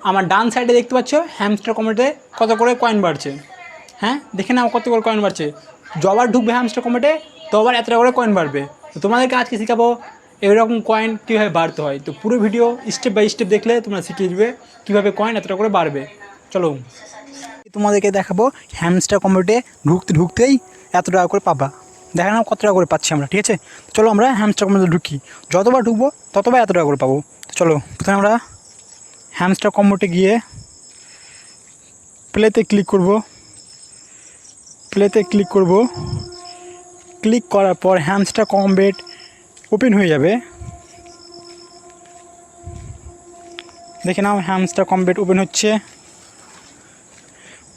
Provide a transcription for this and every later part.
আমার ডান সাইডে দেখতে পাচ্ছ হ্যামস্টার কমেটে কত করে কয়েন বাড়ছে। হ্যাঁ, দেখে নাও কত করে কয়েন বাড়ছে। যবার ঢুকবে হ্যামস্টার কমেটে তবার এতটা করে কয়েন বাড়বে। তো তোমাদেরকে আজকে শেখাবো এরকম কয়েন কীভাবে বাড়তে হয়। তো পুরো ভিডিও স্টেপ বাই স্টেপ দেখলে তোমরা শিখে যাবে কীভাবে কয়েন এতটা করে বাড়বে। চলো তোমাদেরকে দেখাবো হ্যামস্টার কমেটে ঢুকতেই এত টাকা করে পাবা। দেখা নাও কত টাকা করে পাচ্ছি আমরা, ঠিক আছে। চলো আমরা হ্যামস্টার কমেটে ঢুকি, যতবার ঢুকবো ততবার এত টাকা করে পাবো। তো চলো প্রথমে আমরা হ্যামস্টার কমেটে গিয়ে প্লেতে ক্লিক করব। ক্লিক করার পর হ্যামস্টার কমেট ওপেন হয়ে যাবে। দেখে নাও হ্যামস্টার কমেট ওপেন হচ্ছে।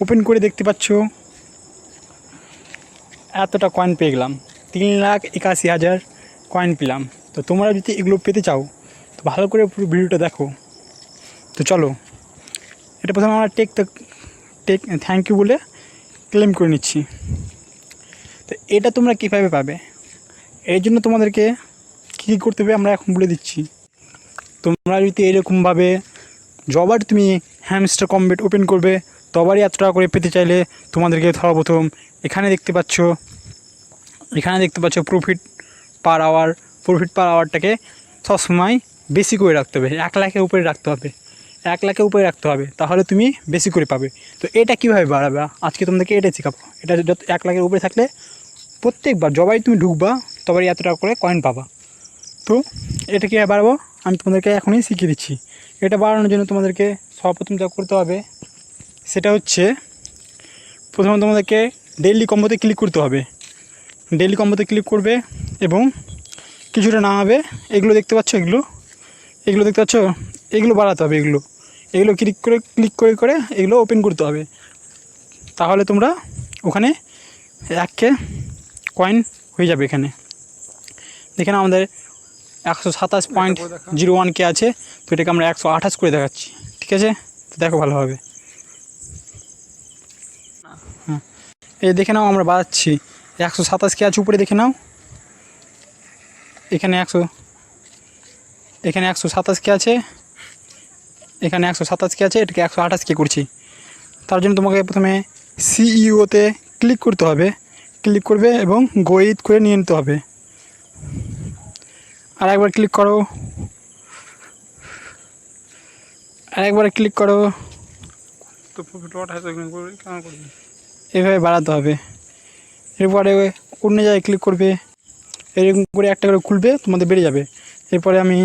ওপেন করে দেখতে পাচ্ছ এতটা কয়েন পেয়ে গেলাম, 3,81,000 কয়েন পেলাম। তো তোমরা যদি এগুলো পেতে চাও তো ভালো করে পুরো ভিডিওটা দেখো। তো চলো এটা প্রথমে আমরা টেক থ্যাংক ইউ বলে ক্লেম করে নিচ্ছি। তো এটা তোমরা কীভাবে পাবে, এর জন্য তোমাদেরকে কী কী করতে হবে আমরা এখন বলে দিচ্ছি। তোমরা যদি এরকমভাবে যবার তুমি হ্যামস্টার কমেট ওপেন করবে তবারই এত টাকা করে পেতে চাইলে তোমাদেরকে সর্বপ্রথম এখানে দেখতে পাচ্ছ প্রফিট পার আওয়ারটাকে সবসময় বেশি করে রাখতে হবে, 1 লাখের উপরে রাখতে হবে। 1 লাখের উপরে রাখতে হবে, তাহলে তুমি বেশি করে পাবে। তো এটা কীভাবে বাড়াবে আজকে তোমাদেরকে এটাই শেখাবো। এটা যত 1 লাখের উপরে থাকলে প্রত্যেকবার যবাই তুমি ঢুকবা তবারই এত টাকা করে কয়েন পাবা। তো এটা কীভাবে বাড়াবো আমি তোমাদেরকে এখনই শিখিয়ে দিচ্ছি। এটা বাড়ানোর জন্য তোমাদেরকে সর্বপ্রথম যা করতে হবে সেটা হচ্ছে প্রথমে তোমাদেরকে ডেইলি কম্বোতে ক্লিক করতে হবে। ডেইলি কম্বোতে ক্লিক করবে এবং কিছুটা না হবে এগুলো দেখতে পাচ্ছ, এগুলো দেখতে পাচ্ছ, এগুলো বাড়াতে হবে। এগুলো ক্লিক করে এগুলো ওপেন করতে হবে। তাহলে তোমরা ওখানে 1K কয়েন হয়ে যাবে। এখানে দেখে না আমাদের 127.01K আছে। তো এটাকে আমরা 128 করে দেখাচ্ছি, ঠিক আছে। তো দেখো ভালোভাবে, হ্যাঁ এই দেখে নাও আমরা বাড়াচ্ছি 127K আছে উপরে, দেখে নাও এখানে 127K আছে, এখানে 127K আছে, এটাকে 128K করছি। তার জন্য তোমাকে প্রথমে সিইওতে ক্লিক করতে হবে। ক্লিক করবে এবং গো উইথ করে নিয়ে নিতে হবে। আরেকবার ক্লিক করো, তো এভাবে বাড়াতে হবে। এরপরে অন্য জায়গায় ক্লিক করবে, এরকম করে একটা করে খুলবে, তোমাদের বেড়ে যাবে। এরপরে আমি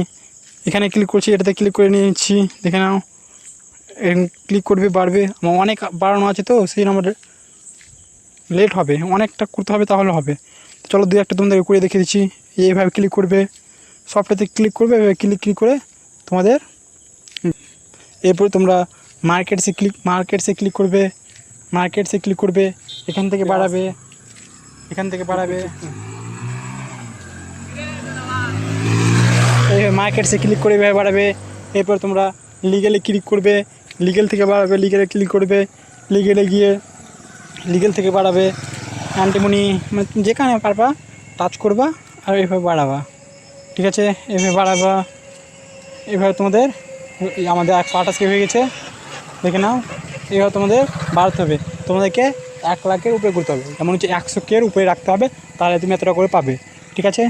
এখানে ক্লিক করছি, এটাতে ক্লিক করে নিয়েছি, দেখে নাও এরকম ক্লিক করবে, বাড়বে। আমার অনেক বাড়ানো আছে তো সেই আমাদের লেট হবে, অনেকটা করতে হবে তাহলে হবে। চলো 2-1টা তোমাদেরকে করে দেখিয়ে দিচ্ছি। এইভাবে ক্লিক করবে, সফটওয়্যারতে ক্লিক করবে, এভাবে ক্লিক করে তোমাদের এরপরে তোমরা মার্কেটসে ক্লিক করবে, এখান থেকে বাড়াবে, এইভাবে মার্কেটসে ক্লিক করে এভাবে বাড়াবে। এরপর তোমরা লিগেলে ক্লিক করবে, লিগেল থেকে বাড়াবে, লিগেলে ক্লিক করবে, লিগেল থেকে বাড়াবে। অ্যান্টিমনি মানে যেখানে পারবা টাচ করবা আর এইভাবে বাড়াবা, ঠিক আছে। এভাবে বাড়াবা, এভাবে তোমাদের আমাদের 128K হয়ে গেছে, দেখে নাও। এভাবে তোমাদের বাড়াতে হবে, তোমাদেরকে 1 লাখের উপরে করতে হবে, এমন হচ্ছে 100K উপরে রাখতে হবে, তাহলে তুমি এতটা করে পাবে, ঠিক আছে।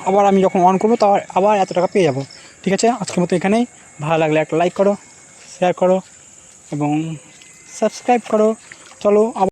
আবার আমি যখন অন করবো তার আবার এত টাকা পেয়ে যাবো, ঠিক আছে। আজকের মতো এখানেই। ভালো লাগলে একটা লাইক করো, শেয়ার করো এবং সাবস্ক্রাইব করো। চলো।